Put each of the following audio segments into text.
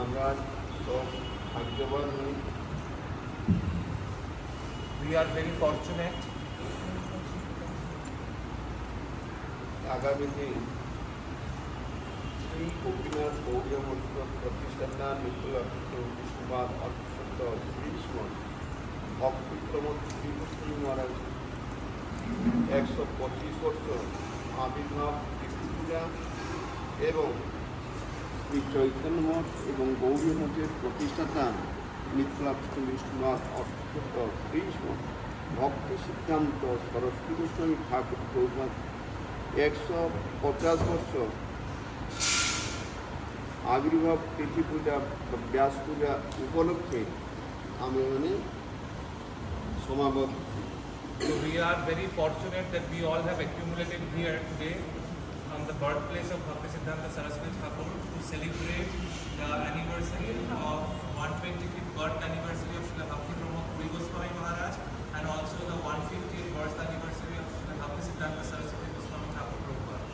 আমরা তো ভাগ্যবান হই। We are very fortunate. আগামী দিন শ্রী গোপীনাথ গৌড়ীয় মঠ প্রতিষ্ঠাতা বিপ্লবাদ অত্যন্ত শ্রীষ্ম ভক্তি প্রমোদ শ্রীকৃষ্ণ মহারাজ 125 বছর আবির্ভাব তিথি পূজা এবং শ্রী চৈতন্য মঠ এবং গৌড়ীয় মঠের প্রতিষ্ঠাতা বিপ্লবাদ অত্যন্ত শ্রীষ্ম ভক্তি সিদ্ধান্ত সরস্বতী গোস্বামী ঠাকুর প্রভুপাদ 150 বছর আবির্ভাব তিথি পূজা ব্যাস পূজা উপলক্ষে আমি সমাবদ্ধ। So we are very fortunate that we all have accumulated here today on the birthplace of Bhaktisiddhanta Saraswati Thakur to celebrate the anniversary of 125th birth anniversary of Srila Bhakti Pramod Puri Goswami Maharaj and also the 150th birth anniversary of Srila Bhaktisiddhanta Saraswati Goswami Thakur Prabhupada.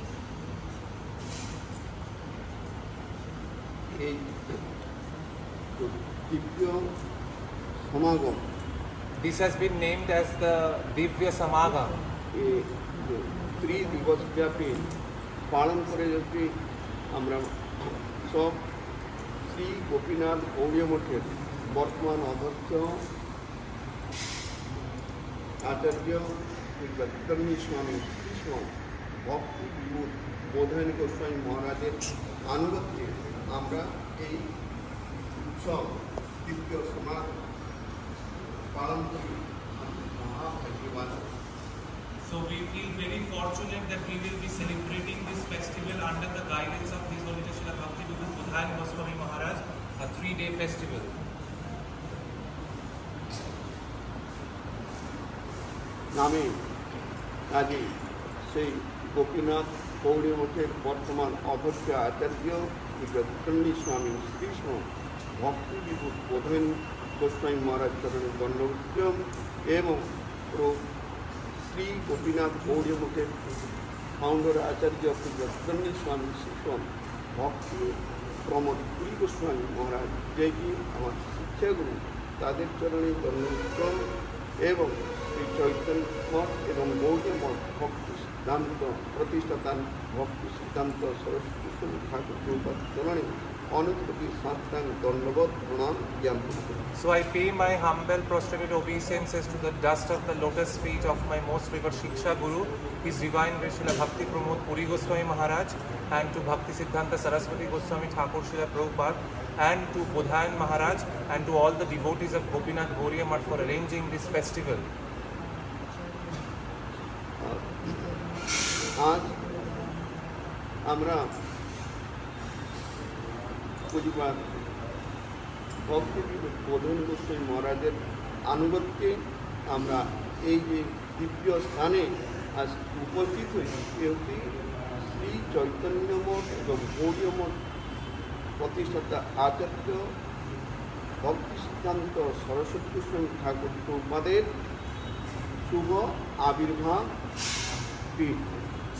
এই দিব্য সমাগম, This has been named as the Divya Samagam. এই ত্রিদিবস ব্যাপী পালন করে যাচ্ছি আমরা সব শ্রী গোপীনাথ গৌড়ীয় মঠের বর্তমান অধ্যক্ষ আচার্য শ্রী স্বামী কৃষ্ণ ভক্তি বিভূত বোধায়ন গোস্বামী মহারাজের আনুগত্যে আমরা এই উৎসব দিব্য সমাজ পালন করি। মহাভাগ্যবান। So we feel very fortunate that we will be celebrating this festival under the guidance of His Holiness Srila Bhakti Vinod Bodhayan Goswami Maharaj, a 3-day festival. আমি আজই সেই গোপীনাথ গৌড়ীয় মঠের বর্তমান অধ্যক্ষ আচার্য শ্রী স্বামী কৃষ্ণ ভক্তি বিভূত বোধায়ন গোস্বামী মহারাজ চরণের দণ্ডবৃত্ত এবং শ্রী গোপীনাথ গৌড়ীয় মঠের ফাউন্ডার আচার্য শ্রী স্বামী কৃষ্ণ ভক্তি প্রমোদ পুরী গোস্বামী মহারাজ যে কি আমার শিক্ষাগুরু তাদের চরণে দণ্ডবৃত্ত এবং শ্রী চৈতন্য মঠ এবং গৌড়ীয় মঠ ভক্তি সিদ্ধান্ত প্রতিষ্ঠাতা ভক্তি সিদ্ধান্ত সরস্বতী গোস্বামী ঠাকুর প্রভুপাদ চরণে অনুপতি সাষ্টাঙ্গ দণ্ডবোধ প্রণাম জ্ঞাপন করি। So I pay my humble prostrated obeisances to the dust of the lotus feet of my most revered Shiksha Guru, His Divine Grace Srila Bhakti Pramod Puri Goswami Maharaj, and to Bhakti Siddhanta Saraswati Goswami Thakur Srila Prabhupada, and to Bodhayan Maharaj, and to all the devotees of Gopinath Gauriya Math for arranging this festival. আজ আমরা পরিবার ভক্তি বোধায়ন গোস্বামী মহারাজের আনুগত্যে আমরা এই যে দিব্য স্থানে আজ উপস্থিত হয়েছি এ হচ্ছে শ্রী চৈতন্য মঠ এবং গৌড়ীয় মঠ প্রতিষ্ঠাতা আচার্য ভক্তি সিদ্ধান্ত সরস্বতী গোস্বামী ঠাকুর প্রভুপাদের শুভ আবির্ভাব পীঠ।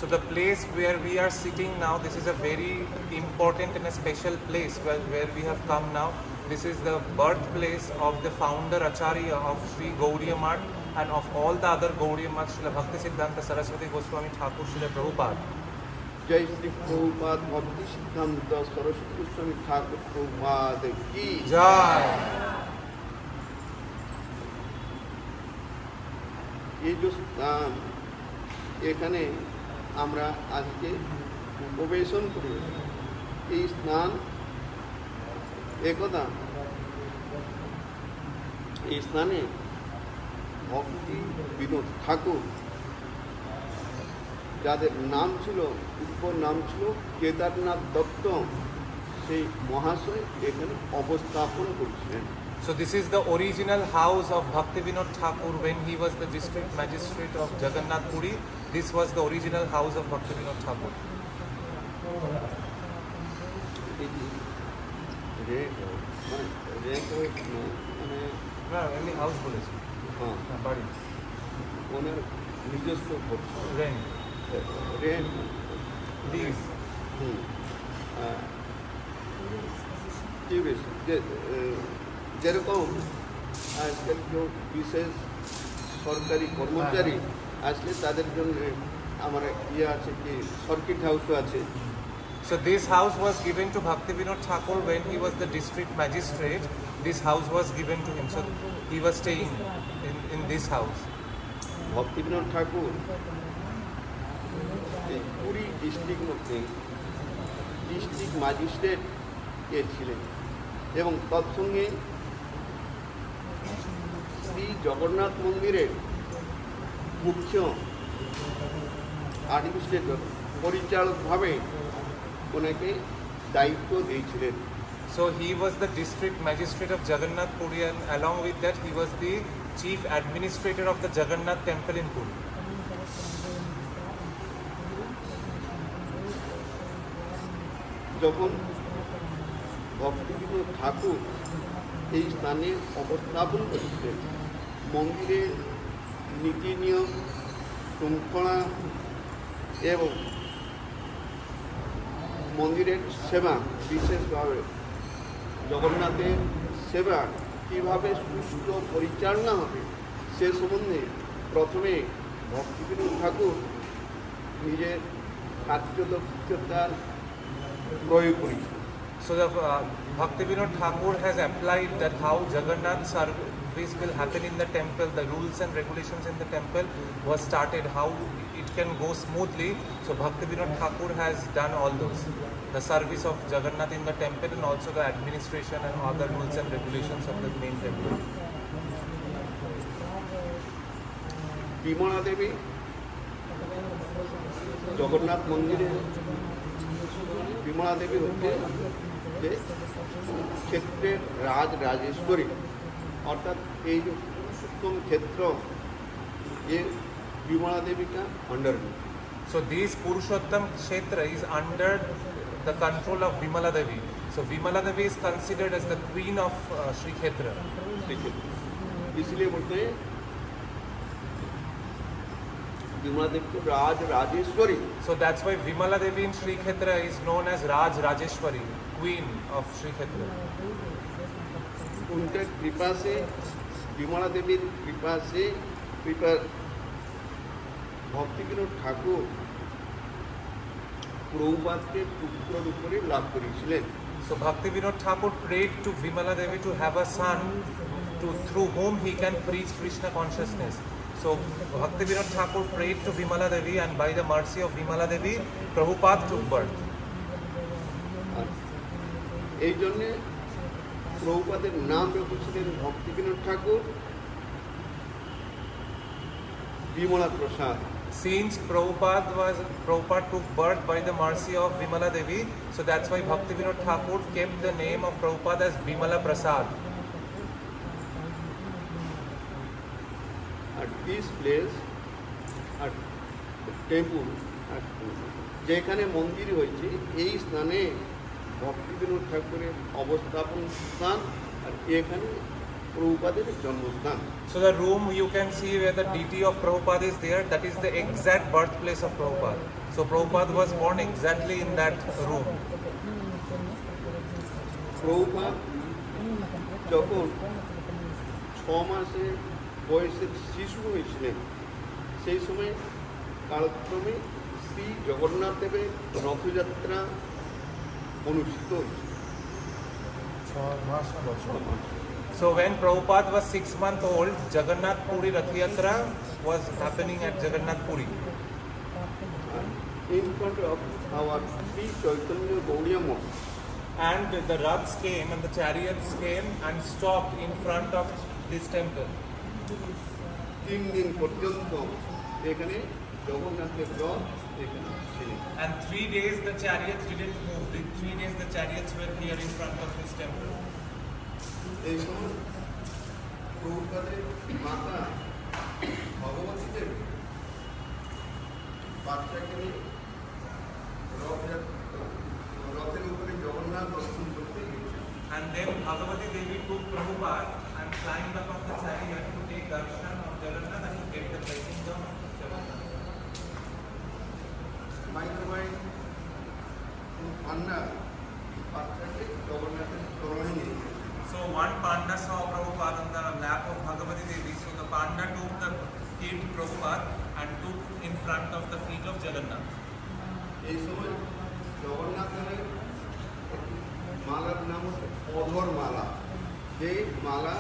So the place where we are sitting now, this is a very important and a special place where we have come now. This is the birthplace of the founder Acharya of Sri Gauriya Math and of all the other Gauriya Math, Srila Bhakti Siddhanta Saraswati Goswami Thakur Srila Prabhupada. जय श्री प्रभुपाद भक्ति सिद्धांत सरस्वती गोस्वामी ठाकुर प्रभुपाद की जय। ये जो स्थान এখানে আমরা আজকে উপবেশন করি এই স্থান একদা এই স্থানে ভক্তি বিনোদ ঠাকুর যাদের নাম ছিল উপর নাম ছিল কেদারনাথ দত্ত সেই মহাশয় এখানে অবস্থাপন করেছিলেন। So this is the original house of Bhakti Vinod Thakur when he was the district magistrate of Jagannath Puri. This was the original house of Bhakti Vinod Thakur. এমনি হাউস বলেছি, হ্যাঁ বাড়ি ওনার নিজস্ব রেন্ট। These. টুরিস্ট যেরকম আজকাল কেউ বিশেষ সরকারি কর্মচারী আসলে তাদের জন্য আমার ইয়ে আছে কি সার্কিট হাউসও আছে। So this house was given to Bhaktivinoda Thakur when he was the district magistrate. This house was given to him, so he was staying in this house. Bhaktivinod ঠাকুর এই পুরী ডিস্ট্রিক্ট মধ্যে ডিস্ট্রিক্ট ম্যাজিস্ট্রেট ছিলেন এবং তৎসঙ্গে শ্রী জগন্নাথ মন্দিরের মুখ্য administrator পরিচালকভাবে ওনাকে দায়িত্ব দিয়েছিলেন। So he was the district magistrate of Jagannath Puri, and along with that he was the chief administrator of the Jagannath temple in Puri. যখন ভক্তিবিনোদ ঠাকুর এই স্থানে অবস্থাপন করেছিলেন, মন্দিরের নীতি নিয়ম শৃঙ্খলা এবং মন্দিরের সেবা, বিশেষভাবে জগন্নাথের সেবা কীভাবে সুষ্ঠু পরিচালনা হবে সে সম্বন্ধে প্রথমে ভক্তিবিনোদ ঠাকুর নিজের কার্যদক্ষতার প্রয়োগ করেছিলেন। So the Bhaktivinoda Thakur has applied that how Jagannath service will happen in the temple, the rules and regulations in the temple was started, how it can go smoothly. So Bhaktivinoda Thakur has done all those. The service of Jagannath in the temple and also the administration and other rules and regulations of the main temple. Bimala দেবী জগন্নাথ মন্দিরে বিমলা দেবী হচ্ছে যে ক্ষেত্রের রাজরাজেশ্বরী, অর্থাৎ এই যে পুরুষোত্তম ক্ষেত্র যে বিমলা দেবীটা under. So this Purushottam Kshetra is under the control of Vimala Devi. So Vimala Devi is considered as the queen of Sri Kshetra. इसलिए बोलते हैं विमला देवी को Rajrajeshwari. So that's why Vimala Devi in Sri Kshetra is known as Raj Rajeshwari, queen of Sri Kshetra. उनके कृपा से, विमला देवी कृपा से ভক্তিবিনোদ ঠাকুর প্রভুপাদকে পুত্র রূপে লাভ করেছিলেন। So Bhaktivinoda Thakur prayed to Vimala Devi to have a son through whom he can preach Krishna consciousness. So Bhaktivinoda Thakur prayed to Vimala Devi, and by the mercy of Vimala Devi, Prabhupada took birth. এই জন্যে প্রভুপাদের নাম রেখেছিলেন ভক্তিবিনোদ ঠাকুর বিমলা প্রসাদ। Since Prabhupada took birth by the mercy of Vimala Devi, so that's why Bhaktivinoda Thakur kept the name of Prabhupada as Vimala Prasad. At this place, at the temple, যেখানে মন্দির হয়েছে এই স্থানে ভক্তিবিনোদ ঠাকুরের অবস্থাপন স্থান, আর এখানে প্রভুপাদের জন্মস্থান। So the room you can see where the deity of Prabhupada is there, that is the exact birthplace of Prabhupada. So Prabhupada was born exactly in that room. Prabhupada যখন 6 মাসের বয়সের শিশু হয়েছিলেন সেই সময় কালক্রমে শ্রী জগন্নাথ দেবের রথযাত্রা অনুষ্ঠিত হয়েছিল। So when Prabhupada was 6 months old, Jagannath Puri Rath Yatra was happening at Jagannath Puri. In front of our Sri Chaitanya Gaudiya Math. And the Raths came and the chariots came and stopped in front of this temple. 3 দিন পর্যন্ত এখানে জগন্নাথের রথ এখানে ছিল। And 3 days the chariots didn't move. 3 days the chariots were here in front of this temple. এই সময় প্রভুপাদের মাতা ভগবতী দেবী বাচ্চাকে নিয়ে রথের উপরে জগন্নাথ দর্শন করতে গিয়েছেন। And then Bhagavati Devi took Prabhupada and climbed up on the chariot to take darshan of Jagannath and to get the blessings of Jagannath. By the way, পান্না পাত্রটি জগন্নাথের চরণে নিয়ে গেলেন। So one panda saw Prabhupada on the lap of Bhagavati Devi. So the panda took the kid Prabhupada and took in front of the feet of Jagannath. এই সময় জগন্নাথের মালার নাম হচ্ছে অধর মালা। যে মালা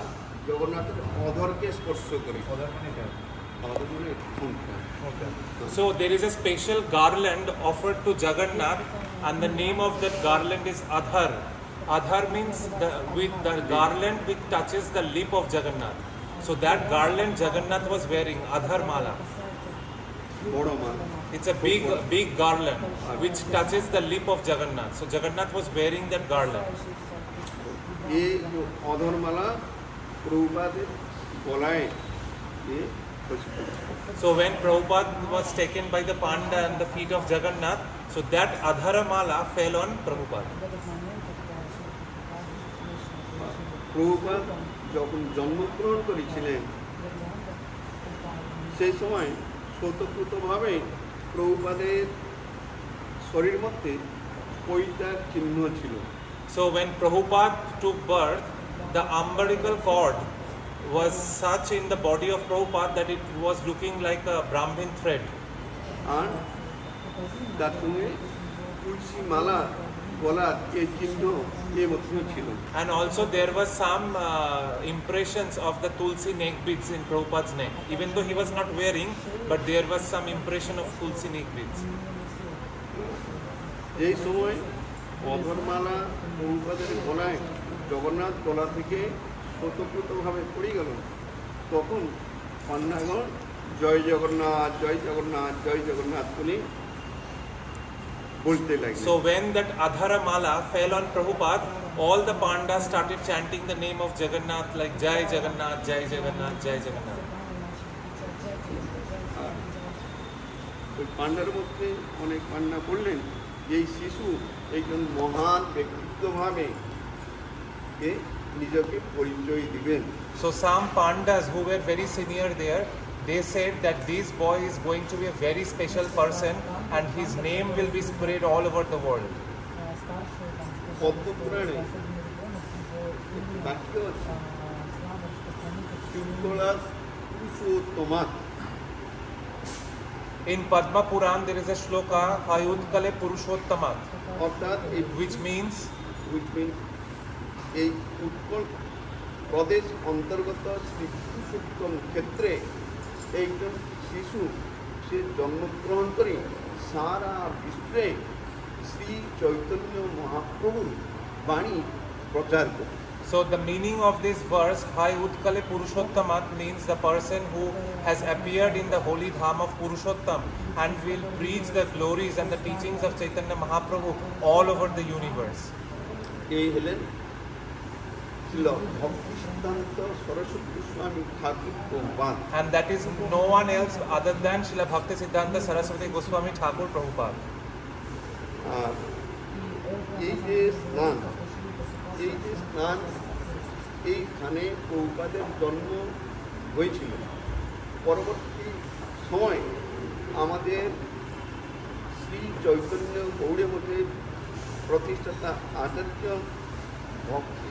জগন্নাথের অধরকে স্পর্শ করে। অধর মানে ঠোঁটটা। So there is a special garland offered to Jagannath, and the name of that garland is Adhar. Adhar means with the garland which touches the lip of Jagannath. So that garland Jagannath was wearing, Adhar mala. বড় মালা। It's a big garland which touches the lip of Jagannath. So Jagannath was wearing that garland. এই অধর মালা প্রভুপাদের গলায় দিয়ে So when Prabhupada was taken by the panda and the feet of Jagannath, so that Adhara mala fell on Prabhupada. Prabhupada যখন জন্মগ্রহণ করেছিলেন সেই সময় স্বতঃপ্রতভাবে প্রভুপাদের শরীর মধ্যে পৈতার চিহ্ন ছিল। So when Prabhupada took birth, the umbilical cord was such in the body of Prabhupada that it was looking like a Brahmin thread. আর তার সঙ্গে তুলসী মালা গলার এই চিহ্ন এর মধ্যে ছিল। And also there was some impressions of the Tulsi neck beads in Prabhupada's neck. Even though he was not wearing, but there was some impression of Tulsi neck beads. এই সময় অধরমালা প্রভুপাদের গলায় জগন্নাথ গলা থেকে স্বতঃপ্রতভাবে পড়ে গেল, তখন পান্নাগণ জয় জগন্নাথ জয় জগন্নাথ জয় জগন্নাথ বলে বলতে লাগলেন। So when that Adhara mala fell on Prabhupada, all the pandas started chanting the name of Jagannath like Jai Jagannath, Jai Jagannath, Jai Jagannath. ওই পান্ডার মধ্যে অনেক পান্ডা বললেন এই শিশু একজন মহান ব্যক্তিত্বভাবে নিজেকে পরিচয় দিবেন। So some pandas who were very senior there, they said that this boy is going to be a very special person and his name will be spread all over the world. পদ্মপুরাণে বাক্য আছে শৃঙ্খলা পুরুষোত্তমাৎ। In Padma Puran there is a shloka Hayudkale Purushottamat, অর্থাৎ এই which means এই উৎকল প্রদেশ অন্তর্গত শ্রী পুরুষোত্তম ক্ষেত্রে একজন শিশু সে জন্মগ্রহণ করে সারা বিশ্বে শ্রী চৈতন্য মহাপ্রভুর বাণী প্রচার করে। So the meaning of this verse, Hai Utkale Purushottamat, means the person who has appeared in the holy dham of Purushottam and will preach the glories and the teachings of Chaitanya Mahaprabhu all over the universe. এই হলেন ছিল ভক্তি সিদ্ধান্ত সরস্বতী স্বামী ঠাকুর Prabhupada. And that is no one else other than Srila Bhakti Siddhanta Saraswati Goswami Thakur Prabhupada. আর এই যে স্নান এইখানে প্রভুপাদের জন্ম হয়েছিল। পরবর্তী সময় আমাদের শ্রী চৈতন্য গৌড়মঠের প্রতিষ্ঠাতা আচার্য ভক্তি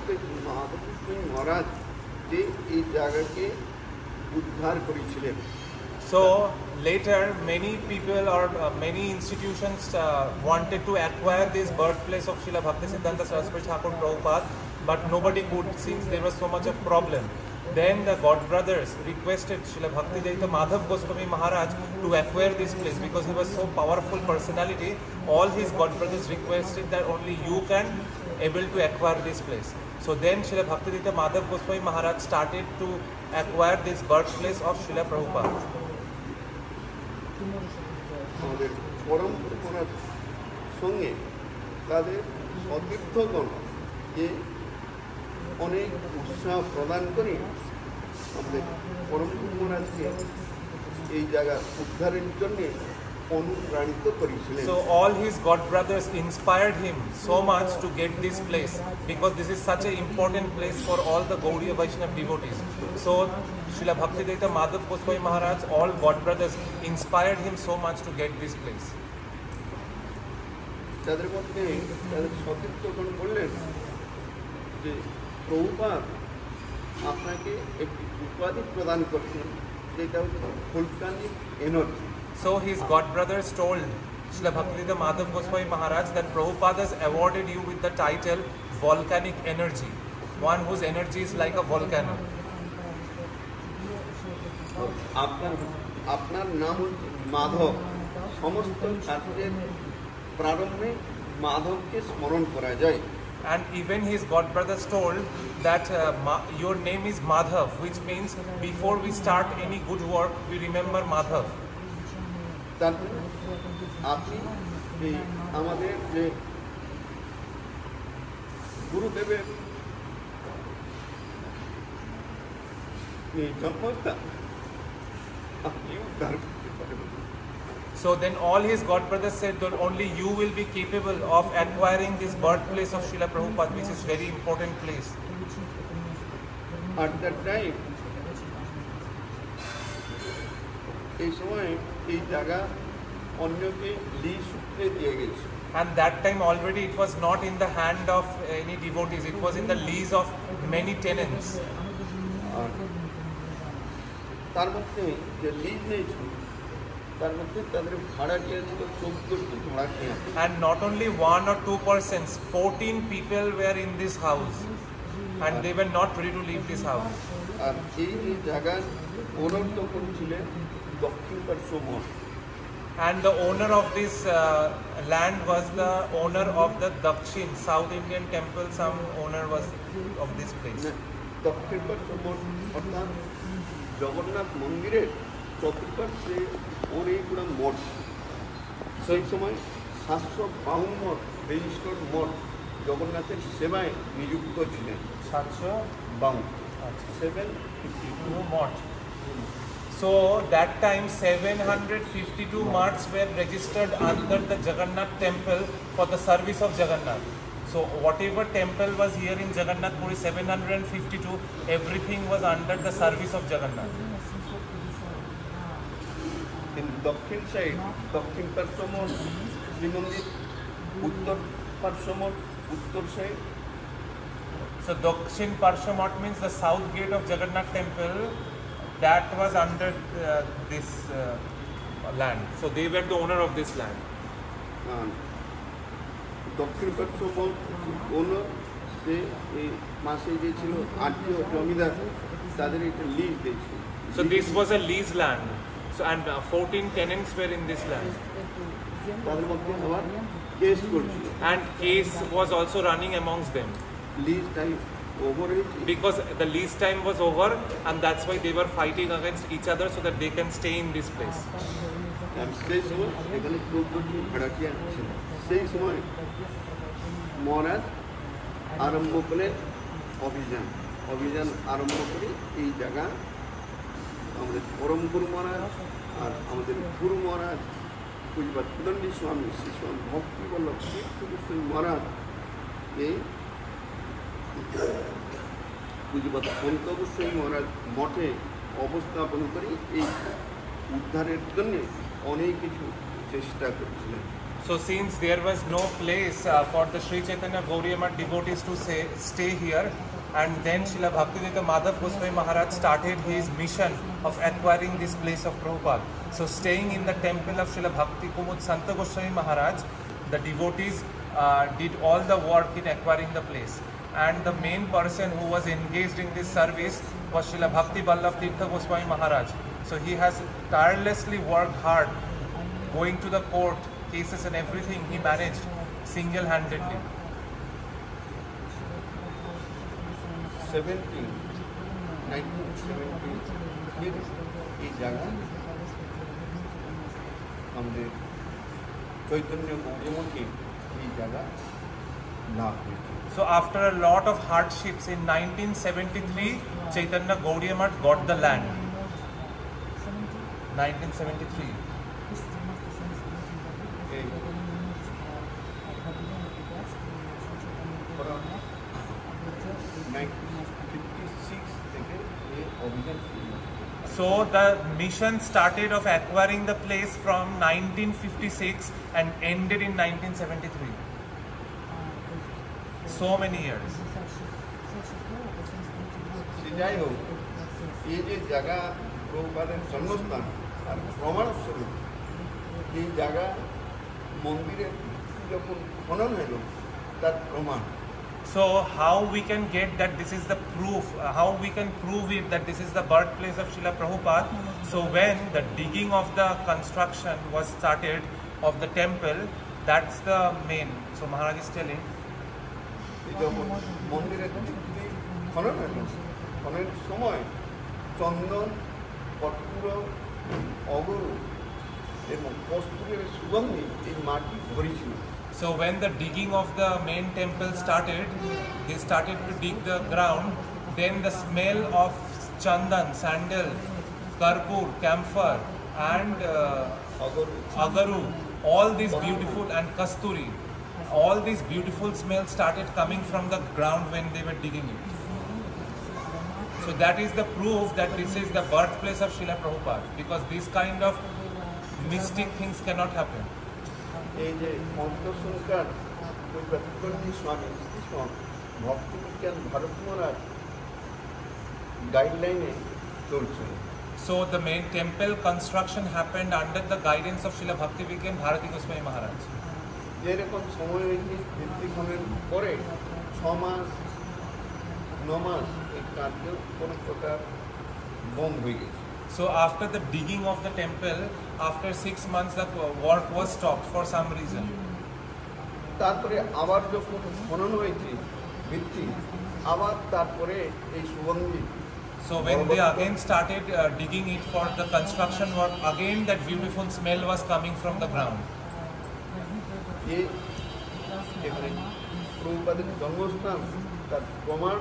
মাধব সিং মহারাজ যে এই জায়গাকে উদ্ধার করেছিলেন। So later many people or many institutions wanted to acquire this birthplace of Srila Bhakti Siddhanta Saraswati Thakur Prabhupada, but nobody could since there was so much of problem. Then the God brothers requested Srila Bhaktivedanta Madhav Goswami Maharaj to acquire this place because he was so powerful personality. All his God brothers requested that only you can able to acquire this place. So then Srila Bhaktivedanta Madhav Goswami Maharaj started to acquire this birthplace of Srila Prabhupada. আমাদের পরম্পরার সঙ্গে তাদের সতীর্থগণ যে অনেক উৎসাহ প্রদান করে আমাদের পরম্পরাকে এই জায়গা উদ্ধারের জন্যে অনুপ্রাণিত করেছিলেন। So all his God brothers inspired him so much to get this place because this is such an important place for all the Gaudiya Vaishnava devotees. So Srila Bhaktivedanta Madhav Goswami Maharaj, all God brothers inspired him so much to get this place. তাদের মধ্যে তাদের সতীর্থগণ বললেন যে প্রভুপাদ আপনাকে একটি উপাধি প্রদান করছেন, যেটা হচ্ছে ভোল্কানিক energy. So his godbrothers told Srila Bhaktivedanta Madhav Goswami Maharaj that Prabhupada has awarded you with the title volcanic energy, one whose energy is like a volcano. আপনার আপনার নাম হচ্ছে মাধব। সমস্ত কাজের প্রারম্ভে মাধবকে স্মরণ করা যায়। And even his godbrothers told that your name is Madhav, which means before we start any good work, we remember Madhav. তারপরে আপনি এই আমাদের যে গুরুদেবের এই জন্মস্থান আপনি উদ্ধার করতে পারবেন। So then all his godbrothers said that only you will be capable of acquiring this birthplace of Srila Prabhupada, which is very important place. At that time, এই সময় এই জায়গা অন্যকে লিজ সূত্রে দিয়ে গেছে। And that time already it was not in the hand of any devotees, it was in the lease of many tenants. আর তার মধ্যে যে লিজ নিয়েছিল তার মধ্যে তাদের ভাড়াটিয়া ছিল 14টি ভাড়াটিয়া। And not only one or two persons, 14 people were in this house and they were not ready to leave this house. আর এই যে জায়গার ওনার তখন ছিলেন দক্ষিণ পার্শ্ব মঠ। And the owner of this land was the owner of the Dakshin, South Indian temple, some owner was of this place. দক্ষিণ পার্শ্ব মঠ অর্থাৎ জগন্নাথ মন্দিরের চতুর্পার্শ্বে অনেকগুলো মঠ। সেই সময় 752 রেজিস্টার্ড মঠ জগন্নাথের সেবায় নিযুক্ত ছিলেন। 752 মঠ। So that time 752 mats were registered under the Jagannath temple for the service of Jagannath. So whatever temple was here in Jagannath Puri, 752, everything was under the service of Jagannath. In দক্ষিণ side দক্ষিণ পার্শ্ব মঠ শ্রীমন্দির, উত্তর পার্শ্ব মঠ উত্তর side. So Dakshin Parsha Mott means the south gate of Jagannath temple, that was under this land. So they were the owner of this land. দক্ষিণ পার্শ্ব মঠ ওনার সে এই মাসে যে ছিল আত্মীয় জমিদার তাদের একটা লিজ দিয়েছিল। So this was a lease land. So and 14 tenants were in this land. তাদের মধ্যে আবার কেস করছিল। And case was also running amongst them. Lease time over হয়েছে। Because the lease time was over and that's why they were fighting against each other so that they can stay in this place. সেই সময় এখানে 14টি ভাড়াটিয়া ছিল। সেই সময় মহারাজ আরম্ভ করলেন অভিযান আরম্ভ করে এই জায়গা আমাদের পরম গুরু মহারাজ আর আমাদের গুরু মহারাজ পূজবাদ কোদণ্ডী স্বামী শ্রী স্বামী ভক্তি বল্লভ তীর্থ গোস্বামী মহারাজ এই পূজবাদ সন্ত গোস্বামী মহারাজ মঠে অবস্থাপন করে এই উদ্ধারের জন্য অনেক কিছু চেষ্টা করছিলেন। So since there was no place for the Sri Chaitanya Gauriya Math devotees to stay here, and then Srila Bhaktivedanta Madhav Goswami Maharaj started his mission of acquiring this place of Prabhupada. So staying in the temple of Srila Bhakti Kumud Santa Goswami Maharaj, the devotees did all the work in acquiring the place. And the main person who was engaged in this service was Srila Bhakti Vallabh Tirtha Goswami Maharaj. So he has tirelessly worked hard, going to the court, cases and everything he managed single-handedly. 1917 এই জায়গা আমাদের চৈতন্য গৌরমঠে এই জায়গা লাভ হয়েছে। So after a lot of hardships in 1973, Chaitanya Gaudiya Math got the land. 1973. So the mission started of acquiring the place from 1956 and ended in 1973. So many years. যাই হোক এই যে জায়গা প্রভুপাদের জন্মস্থান আর প্রমাণস্বরূপ এই জায়গা মন্দিরের যখন খনন হইল তার প্রমাণ। So how we can get that this is the proof, how we can prove it that this is the birthplace of Srila Prabhupada? So when the digging of the construction was started of the temple, that's the main. So Maharaj is telling, যখন মন্দিরের খনন হইল খননের সময় চন্দন, কর্পূর, অগরু এবং কস্তুরের সুগন্ধি এই মাটি ভরেছিল। so when the digging of the main temple started, they started to dig the ground, then the smell of chandan, sandal, karpur, camphor and agaru, all these beautiful, and kasturi, all these beautiful smells started coming from the ground when they were digging it. So that is the proof that this is the birthplace of Srila Prabhupada, because these kind of mystic things cannot happen. এই যে মন্ত্রসংখ্যার ওই ব্যতিক্রমী স্বামী শ্রীকৃষ্ণ ভক্তিবিজ্ঞান ভারত মহারাজ গাইডলাইনে চলছে। So the main temple construction happened under the guidance of Srila Bhaktivinoda Bharati Goswami Maharaj. যেরকম সময় হয়েছে ভিত্তিখননের পরে 6 মাস 9 মাস এই কার্য কোনো প্রকার বন্ধ হয়ে গেছে। So after the digging of the temple, after 6 months the work was stopped for some reason. তারপরে আবার যখন খনন হয়েছে ভিত্তি আবার তারপরে এই সুগন্ধি। So when they again started digging it for the construction work, again that beautiful smell was coming from the ground. এখানে প্রভুপাদের জন্মস্থান তার প্রমাণ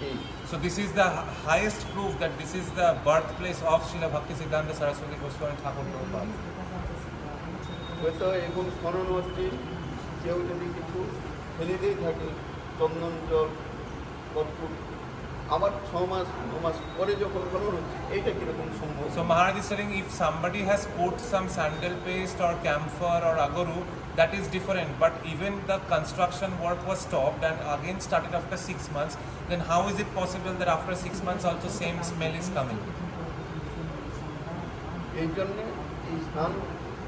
এই। So this is the highest proof that this is the birthplace of Srila Bhaktisiddhanta Saraswati Goswami Thakur Prabhupada. হয়তো এখন খনন হচ্ছে, কেউ যদি কিছু ফেলে দিয়ে থাকে চন্দন জল কর্পূর, আবার 6 মাস 9 মাস পরে যখন খনন হচ্ছে এইটা কিরকম সম্ভব? So Maharaj is saying if somebody has put some sandal paste or camphor or agaru, that is different, but even the construction work was stopped and again started after 6 months, then how is it possible that after 6 months also same smell is coming? এই জন্য এই স্থান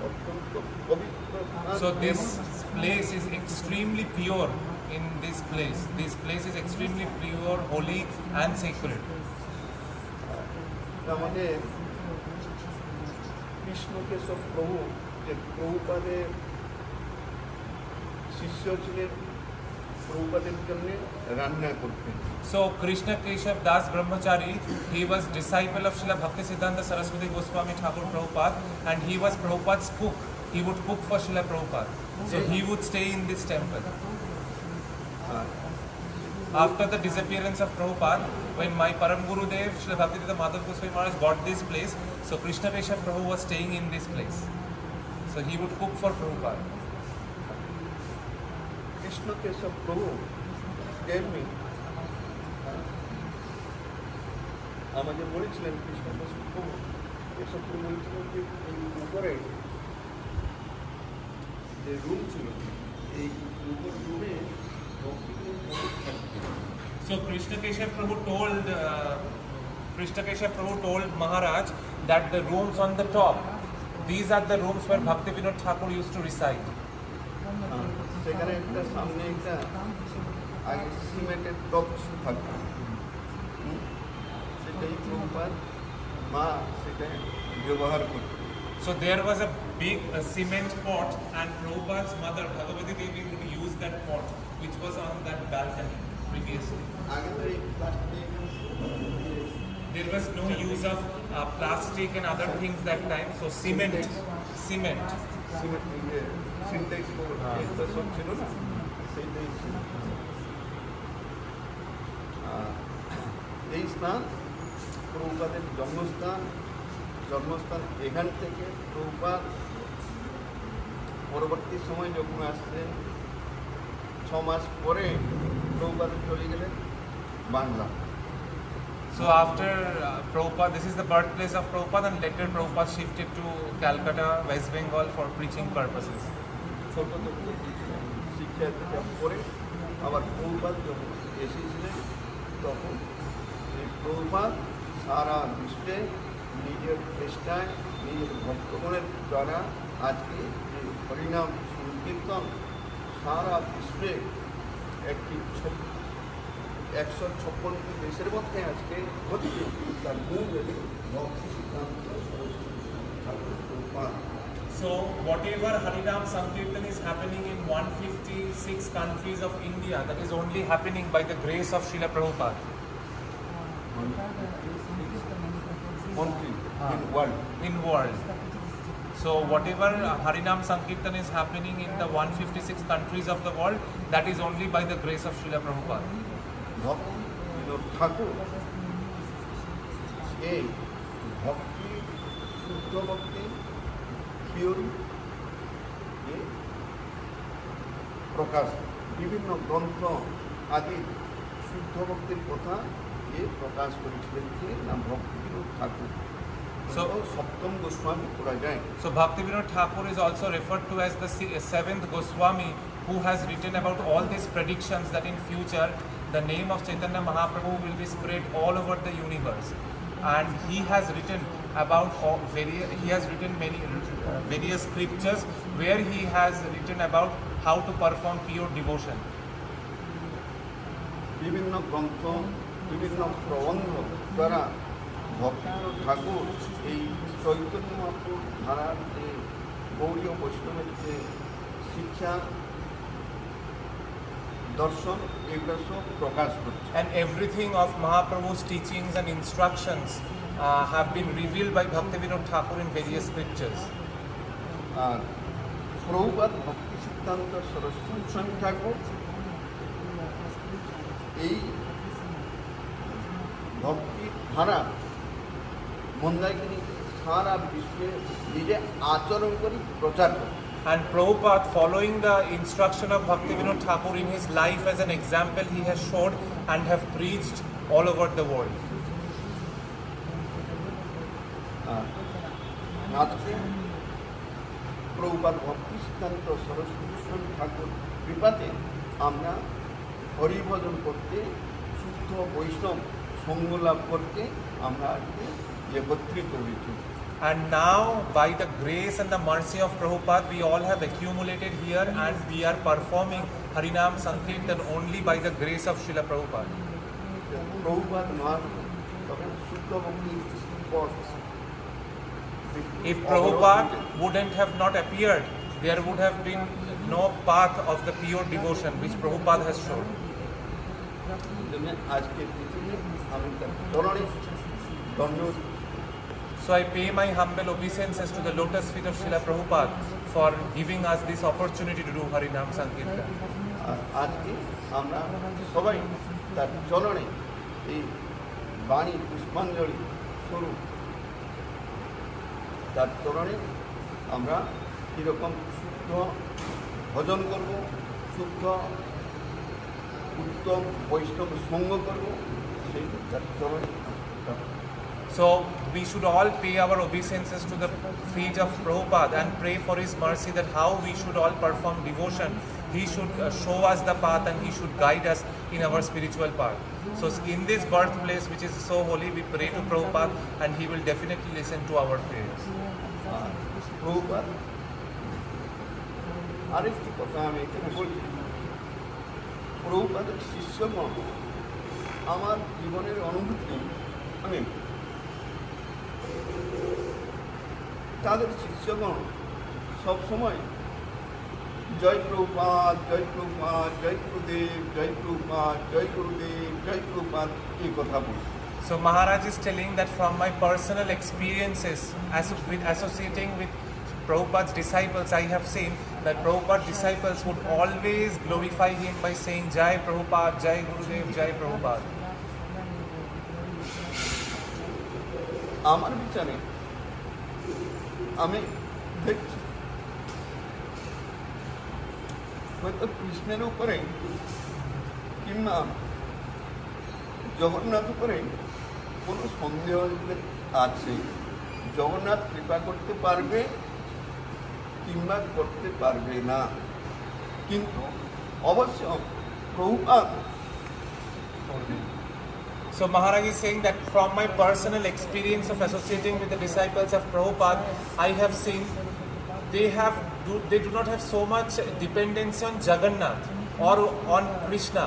অত্যন্ত পবিত্র। So this place is extremely pure in this place. This place is extremely pure, holy and sacred. আমাদের কৃষ্ণকেশব প্রভু যে প্রভুপাদের শিষ্য ছিলেন, প্রভুপাদের জন্য রান্না করতেন। So Krishna Keshav Das Brahmachari, he was disciple of Srila Bhaktisiddhanta Saraswati Goswami Thakur Prabhupada, and he was Prabhupada's cook. He would cook for Srila Prabhupada. So he would stay in this temple. After the disappearance of Prabhupada, when my Param Guru Dev, Srila Bhaktivedanta Madhav Goswami Maharaj got this place, so Krishna Keshav Prabhu was staying in this place. So he would cook for Prabhupada. কৃষ্ণকেশব প্রভু তেমনি আমাদের বলেছিলেন কৃষ্ণকেশব প্রভু এসব বলেছিলেন যে এই উপরে যে রুম ছিল এই উপর রুমে So Krishna Keshav Prabhu told Maharaj that the rooms on the top, these are the rooms where Bhaktivinoda Thakur used to reside. সেখানে একটা সামনে একটা আগে সিমেন্টের টপ থাকতো, সেটাই প্রভুপাদ মা সেটা ব্যবহার করত। So there was a big cement pot, and Prabhupada's mother Bhagavati Devi would use that pot, which was on that balcony previously. আগে তো এই plastic, There was no use of plastic and other things that time, so cement. Cement syntax এটা সব ছিল না, সেইটাই ছিল। এই স্থান প্রভুপাদের জন্মস্থান এখান থেকে প্রভুপাদ পরবর্তী সময় যখন আসছেন 6 মাস পরে প্রভুপাদ চলে গেলেন Bangla. So after Prabhupada, this is the birthplace of Prabhupada, and later Prabhupada shifted to Calcutta, West Bengal for preaching purposes. ছোট থেকে শিক্ষা দীক্ষা করে আবার প্রভুপাদ যখন এসেছিলেন তখন এই প্রভুপাদ সারা বিশ্বে নিজের চেষ্টায় নিজের ভক্তগণের দ্বারা আজকে যে হরিনাম সংকীর্তন সারা বিশ্বে একটি 156টি দেশের মধ্যে আজকে হচ্ছে তার মূল যদি ভক্তি সিদ্ধান্ত Prabhupada. So whatever Harinam Sankirtan is happening in 156 countries of India, that is only happening by the grace of Srila Prabhupada. Country in world. In world. So whatever Harinam Sankirtan is happening in the 156 countries of the world, that is only by the grace of Srila Prabhupada. Bhaktivinod ঠাকুর এই ভক্তি শুদ্ধ ভক্তি theory প্রকাশ বিভিন্ন গ্রন্থ আদি শুদ্ধ ভক্তির কথা প্রকাশ করেছিলেন কে না ভক্তিবিনোদ ঠাকুর। So সপ্তম গোস্বামী করা যায়। So Bhaktivinoda Thakur is also referred to as the seventh Goswami, who has written about all these predictions that in future the name of Chaitanya Mahaprabhu will be spread all over the universe. And he has written about many various scriptures where he has written about how to perform pure devotion. বিভিন্ন গ্রন্থ বিভিন্ন প্রবন্ধ দ্বারা ভক্তিবিনোদ ঠাকুর এই চৈতন্য মহাপ্রভুর ধারার যে গৌড়ীয় বৈষ্ণবের যে শিক্ষা দর্শন এগুলো সব প্রকাশ করছে। And everything of Mahaprabhu's teachings and instructions have been revealed by Bhaktivinoda Thakur in various scriptures. আর প্রভুপাদ ভক্তি সিদ্ধান্ত সরস্বতী গোস্বামী ঠাকুর এই ভক্তির ধারা মন্দাকিনী সারা বিশ্বে নিজে আচরণ করে প্রচার করে। And Prabhupada, following the instruction of Bhaktivinoda Thakur in his life as an example, he has showed and have preached all over the world. আজকে প্রভুপাদ ভক্তি সিদ্ধান্ত সরস্বতী গোস্বামী ঠাকুর কৃপাতে আমরা হরিভজন করতে শুদ্ধ বৈষ্ণব সঙ্গ লাভ করতে আমরা আজকে একত্রিত হয়েছি। And now, by the grace and the mercy of Prabhupada, we all have accumulated here and we are performing Harinam Sankirtan only by the grace of Srila Prabhupada. Prabhupada না তখন শুদ্ধ ভক্তির পথ। If Prabhupada wouldn't have not appeared, there would have been no path of the pure devotion which Prabhupada has shown. আজকে আমি তার চরণে দণ্ডবোধ। So I pay my humble obeisances to the lotus feet of Srila Prabhupada for giving us this opportunity to do Harinam Sankirtan. আজকে আমরা সবাই তার চরণে এই বাণী পুষ্পাঞ্জলি স্বরূপ তার চরণে আমরা কীরকম শুদ্ধ ভজন করব, শুদ্ধ উত্তম বৈষ্ণব সঙ্গ করব, সেই তার চরণে। So we should all pay our obeisances to the feet of Prabhupada and pray for his mercy that how we should all perform devotion. He should show us the path and he should guide us in our spiritual path. So in this birthplace which is so holy, we pray to Prabhupada and he will definitely listen to our prayers. Prabhupada আরেকটি কথা আমি এখানে বলছি, প্রভুপাদের শিষ্যগণ আমার জীবনের অনুভূতি, আমি তাদের শিষ্যগণ সবসময় জয় প্রভুপাদ, জয় প্রভুপাদ, জয় গুরুদেব, জয় প্রভুপাদ, জয় গুরুদেব, জয় প্রভুপাদ এই কথা বলি। So Maharaj is telling that from my personal experiences associating with Prabhupada's disciples, I have seen that Prabhupada's disciples would always glorify him by saying Jai Prabhupada, Jai Gurudev, Jai Prabhupada. আমার বিচারে আমি দেখছি হয়তো কৃষ্ণের উপরে কিংবা জগন্নাথ উপরে কোনো সন্দেহ আছে জগন্নাথ কৃপা করতে পারবে কিংবা করতে পারবে না, কিন্তু অবশ্য Prabhupada. So Maharaj is saying that from my personal experience of associating with the disciples of Prabhupada, I have seen they do not have so much dependence on Jagannath or on Krishna,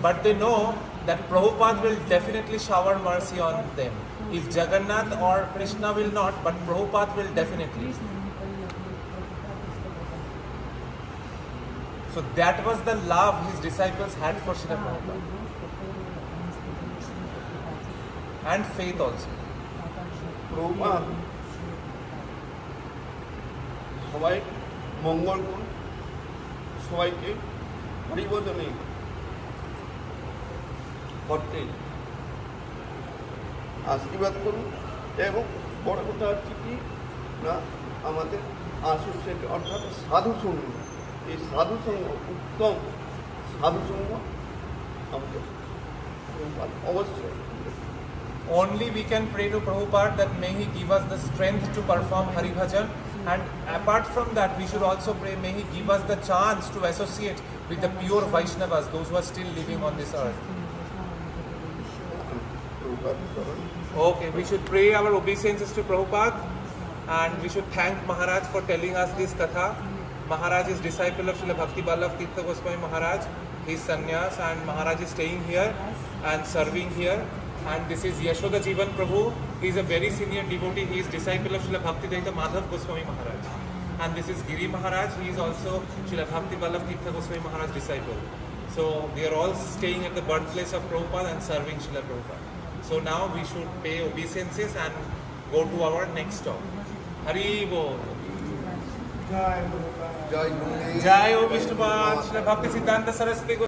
but they know that Prabhupada will definitely shower mercy on them. If Jagannath or Krishna will not, but Prabhupada will definitely. So that was the love his disciples had for Srila Prabhupada. And faith also. Prabhupada সবাই মঙ্গল করুন, সবাইকে হরিভজনে করতে আশীর্বাদ করুন। এবং বড় কথা হচ্ছে কি না, আমাদের অ্যাসোসিয়েট অর্থাৎ সাধুসঙ্গ, এই সাধুসঙ্গ উত্তম সাধুসঙ্গ আমাদের অবশ্যই। Only we can pray to Prabhupada that may he give us the strength to perform Hari Bhajan, and apart from that we should also pray may he give us the chance to associate with the pure Vaishnavas, those who are still living on this earth. Okay, we should pray our obeisances to Prabhupada, and we should thank Maharaj for telling us this katha. Maharaj is disciple of Srila Bhakti Vallabh Tirtha Goswami Maharaj. He is sannyas, and Maharaj is staying here and serving here. And this is Yashoda Jivan Prabhu. He is a very senior devotee. He is disciple of Srila Bhaktivedanta Madhav Goswami Maharaj. And this is Giri Maharaj. He is also Srila Bhakti Vallabh Tirtha Goswami Maharaj disciple. So they are all staying at the birthplace of Prabhupada and serving Srila Prabhupada. So now we should pay obeisances and go to our next stop. Hari Bol. জয় গুরুদেব, Jai O Vishnupad, Srila Bhakti Siddhanta Saraswati